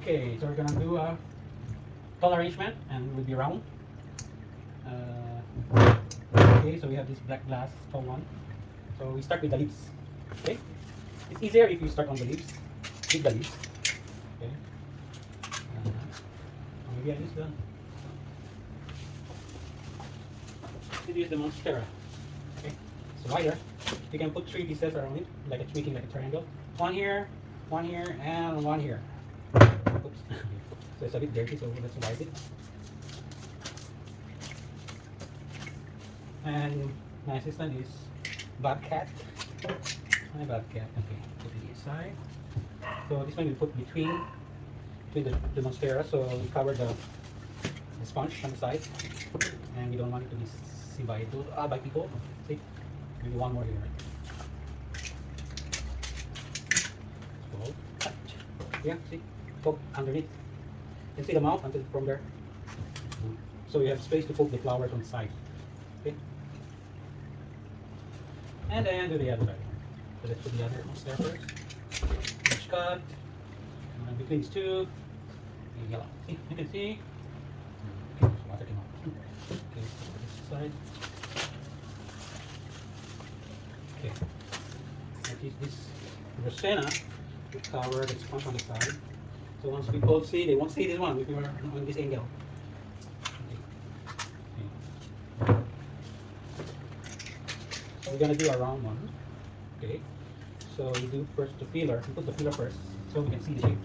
Okay, so we're gonna do a tall arrangement and it will be round. Okay, so we have this black glass tall one. So we start with the leaves. Okay, it's easier if you start on the leaves, with the leaves. Okay, maybe I use the monstera. Okay, it's wider. You can put 3 pieces around it, making like a triangle. One here, and one here. Oops. So it's a bit dirty, so let's wipe it. And my assistant is Bobcat. My Bobcat. Okay, put it inside. So this one we put between the monstera, so we cover the sponge on the side, and we don't want it to be seen by people. See, maybe one more here. So, yeah, see, poke underneath. You can see the mouth until from there. So you have space to poke the flowers on the side. Okay, and then do the other side. So let's put the other monstera first. Each cut between these two. Yellow. See, you can see. Okay, so water came out. Okay, so put this side. Okay. And this Rosanna will cover the sponge on the side. So once people see, they won't see this one if you are on this angle. Okay. Okay. So we're gonna do a round one. Okay. So we do first the filler. We put the filler first so we can see the shape.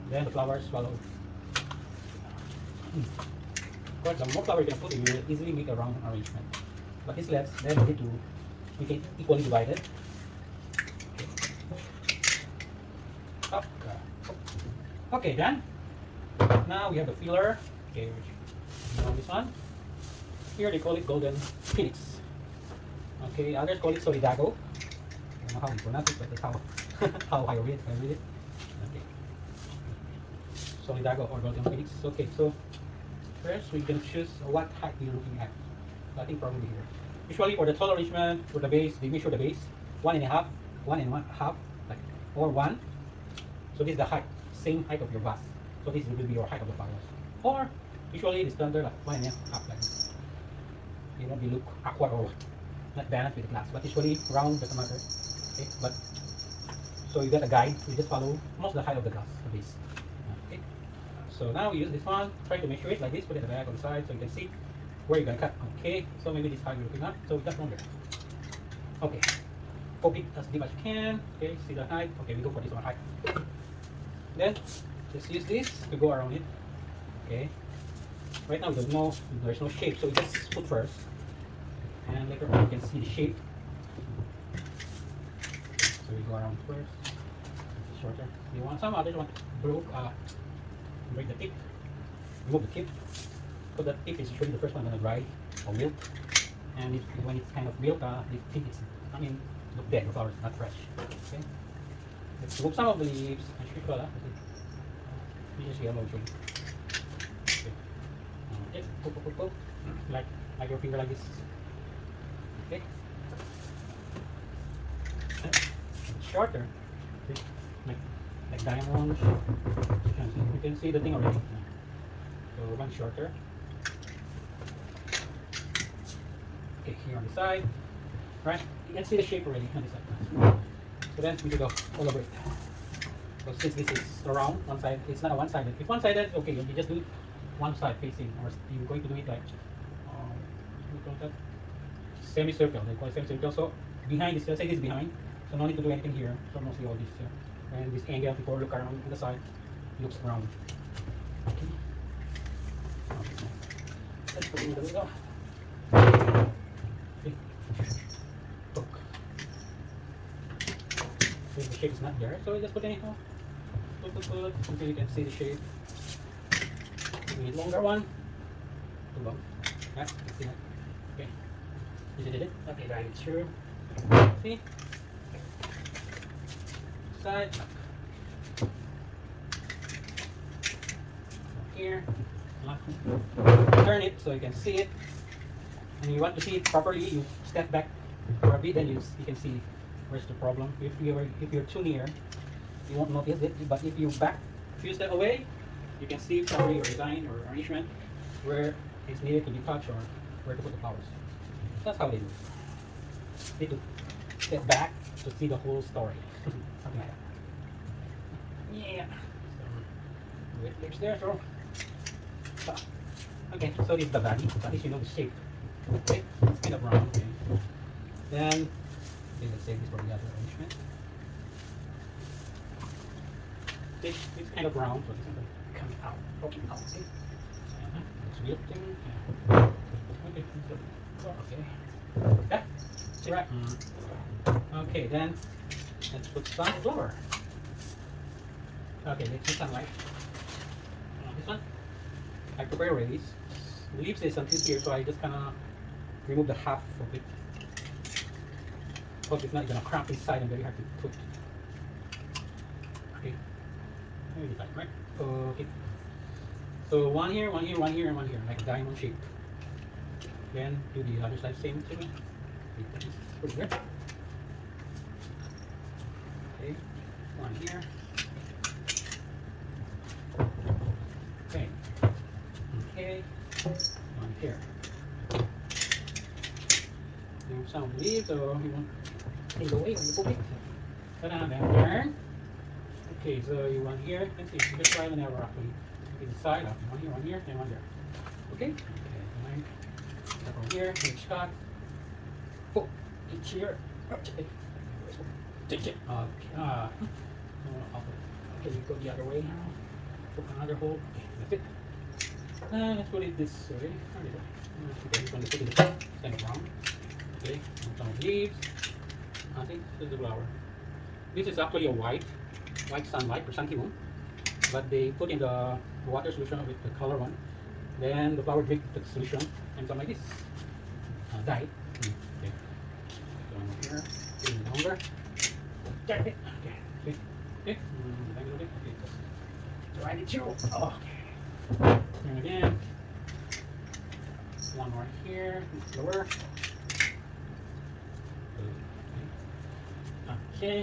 Then the flowers follow. Of course, the more flowers you can put in, you will easily make a round arrangement. But this lets then we need to make it equally divided. Okay. Okay, done. Now we have the filler. Okay, this one. Here they call it golden phoenix. Okay, others call it solidago. I don't know how you pronounce it, but that's how I read it. Okay. Solidago or golden phoenix. Okay, so first we can choose what height we're looking at. So I think probably here. Usually for the tall arrangement, for the base, they measure the base 1.5, 1.5, like or 1. So this is the height, same height of your vase. So this will be your height of the flowers. Or usually the standard like 1.5 like this. It won't be look awkward or not balanced with the glass. But usually round doesn't matter. Okay, but so you get a guide. You just follow most of the height of the glass, the base. Okay. So now we use this one, try to measure it like this, put it at the back on the side so you can see where you're gonna cut. Okay, so maybe this height you're looking at, so we cut from there. Okay, poke it as deep as you can. Okay, see the height. Okay, we go for this one height. Then just use this to go around it. Okay, right now there's no shape, so we just put first, and later on you can see the shape. So we go around first. It's shorter. You want some others want break the tip, remove the tip. So the tip is usually the first one gonna dry or wilt, and when it's kind of wilt, the tip is look dead, the flowers not fresh. Okay, let's remove some of the leaves. This is yellow tree. Okay, poke, like your finger like this. Okay, shorter. Okay. Like diamond. You can see the thing already. So one shorter. Okay, here on the side. Right? You can see the shape already on the side. So then we can go all over it. So since this is around one side, it's not a one-sided. If one-sided, okay, you just do one side facing, or you're going to do it like semicircle. They call it semicircle. So behind this, let's say this is behind. So no need to do anything here. So mostly all this here. And this angle before look around on the side, looks round. Okay. Let's put it in the middle. Okay. Hook. So the shape is not there, so we just put anyhow. Put until you can see the shape. We need longer one. Too long. Yeah, you see that? Okay. You did it? Okay, right, it's true. See? Side. Here. Turn it so you can see it. And you want to see it properly, you step back for a bit, then you can see where's the problem. If you're too near, you won't notice it. But if you back If you step away, you can see probably your design or arrangement where it's needed to be touched or where to put the flowers. That's how they do it. Need to step back to see the whole story. Something like that. Yeah. So, with lips there, so. Okay, so this is the body. At least you know the shape. Okay, it's kind of round. Okay. Then, let's save this for the other arrangement. It's kind of round, so it's going to come out, poking out. Okay. It's weird thing. Yeah. Okay. Okay. Yeah. See right. Okay, then let's put some flour. Okay, let's put some like this one. I prepare already. The leaves is until here, so I just kind of remove the half of it. Because it's not gonna cramp inside and very hard to put. Okay. Maybe like right. Okay. So one here, one here, one here, and one here, like a diamond shape. Then do the other side same thing. Put it there. Okay. One here. Okay. Okay. One here. Now some leaves, or you want take away when you put it. Then turn. Okay, so you want here. Let's see. You can try whenever actually. Okay, the side. One here, and one there. Okay. Okay. Step over here. Each cut. Oh, each here. Okay. Take it. Okay. Okay, you go the other way. Put another hole. Okay, that's it. Let's put it this way. Okay, this one is put it kind of round. Okay, some leaves. I think this is the flower. This is actually a white sunlight or sunky moon, but they put in the water solution with the color one. Then the flower drink the solution and something like this. Dye. Okay. So here, getting longer. Okay. Okay. Okay. Okay. Okay. Try it too. Oh, okay. And again. One more here. Lower. Okay.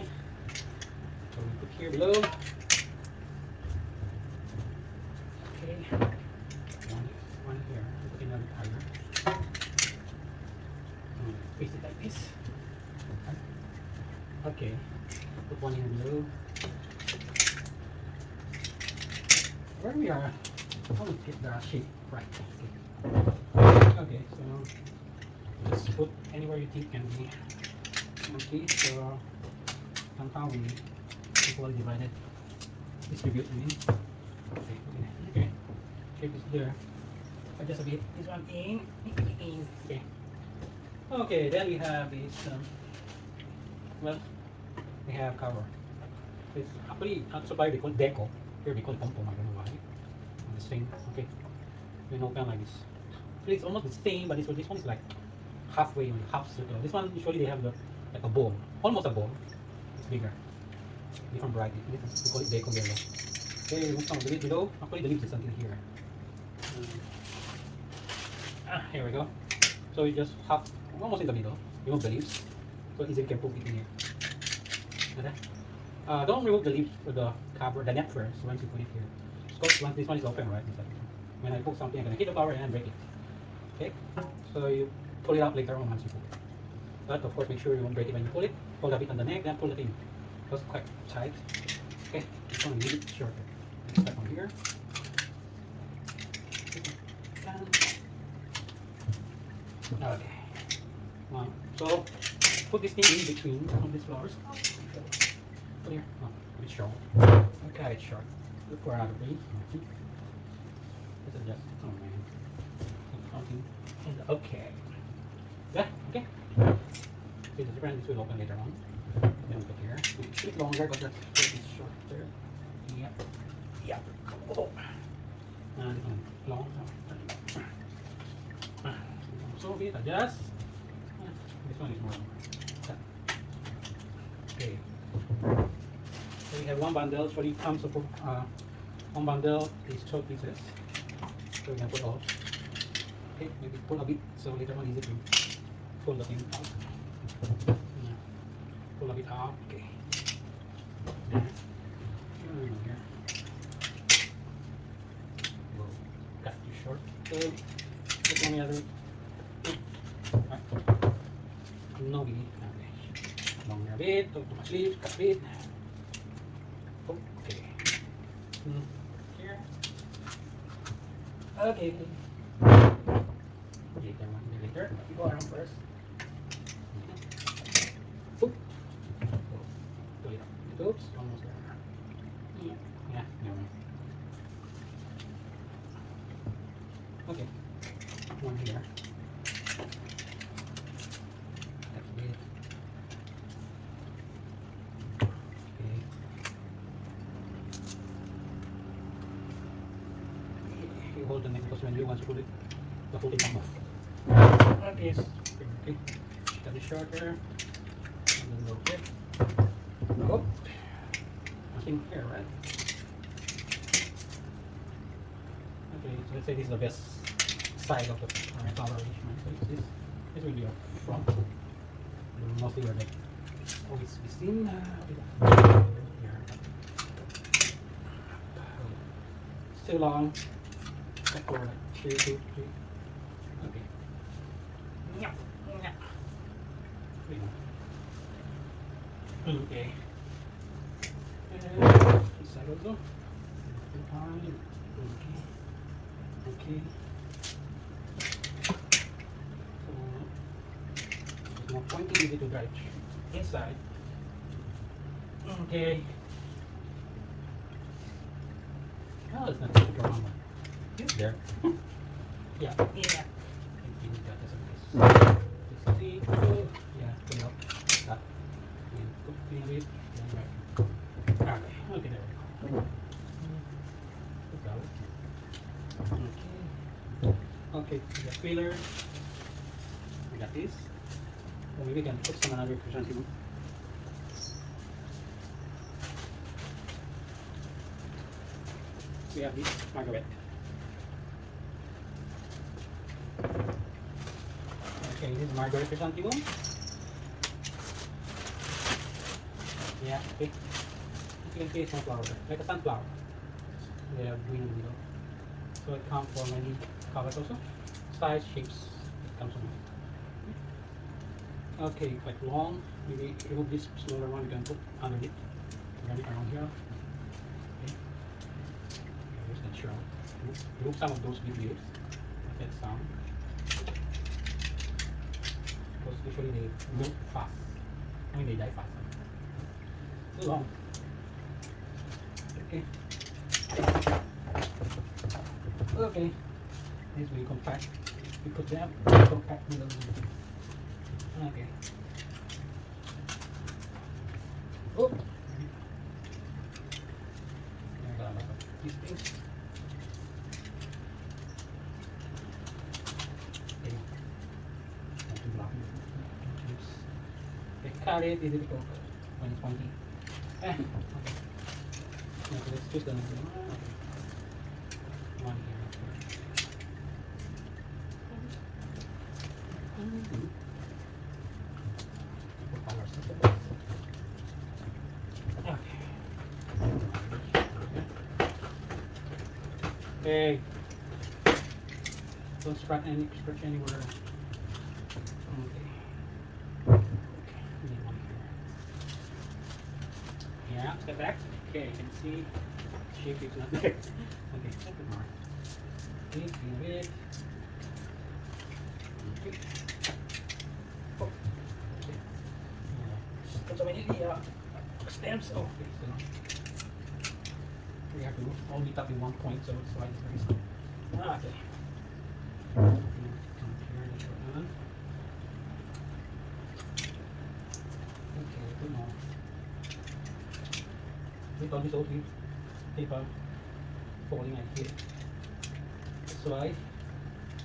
So we put here below. Okay. One here. Put another higher. Place it like this. Okay. Put one here below. Where we are, I want to get the shape right. Okay, so just put anywhere you think can be. Okay, so somehow we equally divided, distribute. I mean, okay. Shape is there. Adjust a bit. This one in. Okay. Okay, then we have this. Well, we have cover. It's actually not so by they call it deco. Here we call it pom-pom. I don't know why. The same. Okay. We open like this. So it's almost the same, but this one is like halfway on half circle. This one usually they have like a ball, almost a ball. It's bigger, different variety. We call it deco yellow. Okay, remove some of the leaves below. Actually, the leaves is until here. Here we go. So you just half, almost in the middle. Remove the leaves, so easily you can put it in here. Okay. Don't remove the leaves for the cover, the net first. Once you put it here, because once this one is open, right? When I put something, I'm gonna hit the flower and break it. Okay, so you pull it out later on once you pull it. But of course, make sure you won't break it when you pull it. Hold a bit on the neck, then pull it in. That's quite tight. Okay, this one is a bit shorter. Next step on here. Okay. Wow. So put this thing in between of these flowers. Put here. Oh, a bit short. Okay, it's short. Look for another piece. This is just. Oh man. Something. Okay. Yeah. Okay. See the difference. This will open later on. Then we put here. It's a bit longer, but that's shorter. Yep. Yep. Oh. And this one long. So we adjust. This one is more. Okay. So we have one bundle. So it comes with one bundle is 12 pieces. So we can put all. Okay, maybe pull a bit so later on easy to pull the thing out. Yeah. Pull a bit out. Okay. Here. So, look on the other. No biggie. Okay. Longer a bit, too much leaves, cut a bit. Okay. Here. Okay. Later. You go around first. Oop. Oops, almost there. Yeah. Yeah, never mind. Okay. One here. That's it. Okay. You hold the neck because when you want to put it, the whole thing comes off. Okay. Okay. Got it shorter. And then go quick. Oh. Nothing here, right? Okay, so let's say this is the best side of the flower arrangement. So this will be your front. Mostly where they always be seen. Still long. For like 2, 2, 3. Okay. Yeah. Okay. This side also. Okay. So it's more pointy, easy to drive inside. Okay. Oh, it's not too wrong. It's there. Yeah. Yeah. That is a nice. Just see. Oh, yeah. Clean up that. And clean a bit. Then right. Okay. Okay. There we go. Okay. Okay. We got filler. We got this. Or maybe we can put some another cushion. We have this Margaret. Okay, this is Margaret chrysanthemum. Yeah, okay. You can see it's sunflower, like a sunflower. They have green in the middle. So it comes for many colors also. Size, shapes, it comes from. Okay, like long, maybe remove this smaller one, you can put underneath. Run it around here. Okay. Here's the shell. Remove some of those big leaves. Get some. Because usually they move fast. I mean they die fast. Too long. Okay. Okay. This will compact. We put them compact below. Okay. Oh. These things. Okay. Not too blocky. Okay, cut it easy to cook when it's pointy. Okay. Okay, let's choose the next one. Okay. One here. Okay. Don't scratch anywhere. Okay. Yeah, step back. Okay, you can see shape is not there. Okay, step it more. Okay, clean it. Okay. Oh. Okay. Put so many stems. Oh, okay, so we have to all meet up in one point, so it's like very slow. Okay. Okay, good more. We told me so to paper falling like here. That's why,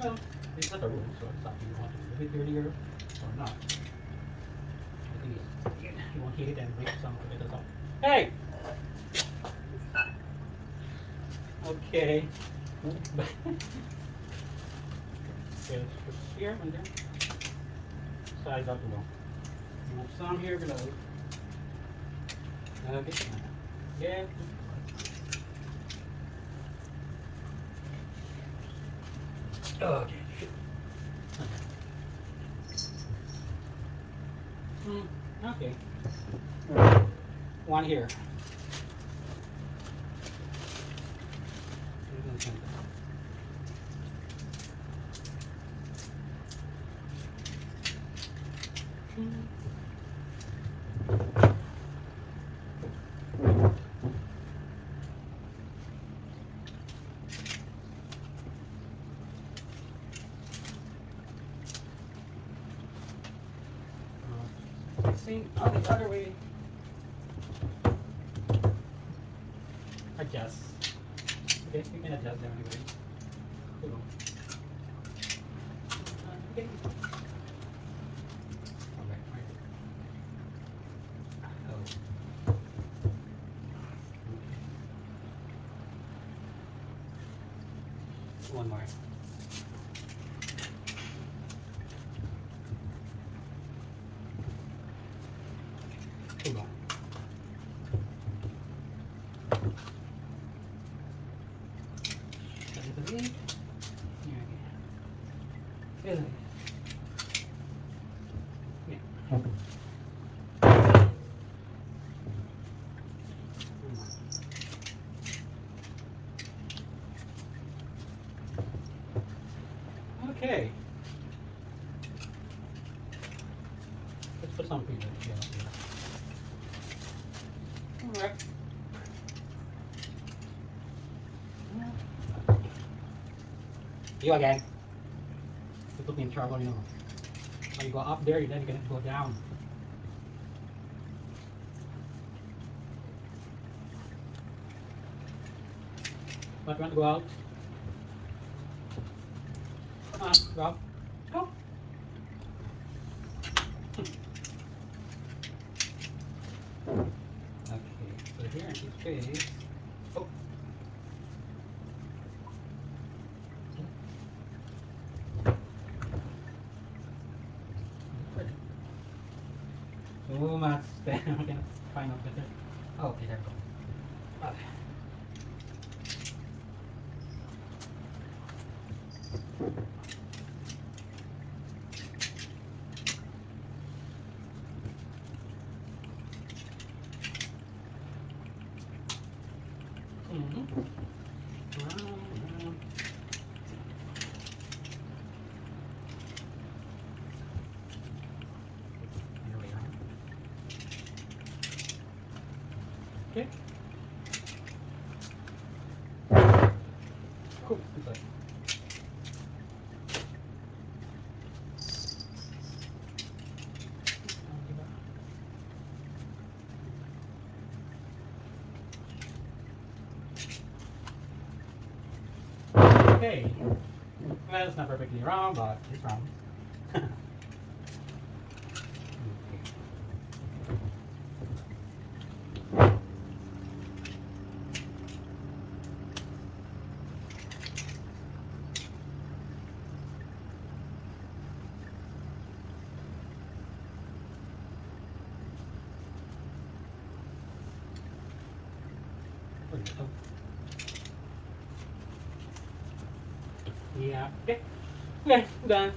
well, it's not a rule, so it's up to you want to do it earlier or not. I think you won't hit it and break some of it as well. Hey! Okay. Okay, let's put here and there. Size up below. Move some here below. Okay. Yeah. Okay. Okay. One here. Same on the other way. Adjust. Okay, we can adjust them anyway. Cool. Okay. Alright, right. Oh. Okay. One more. Hold on. Okay. Let's put some people here. Alright. You again. You put me in trouble, you know. When you go up there, then you can go down. But you want to go out? Come on, go out. Go. Okay, so here in this case. Oh. Too much. I can find out better. Oh, okay, there we go. Okay. Okay. Cool. Good. Okay. Well, it's not perfectly round, but it's round. Yeah. Okay. Okay, done.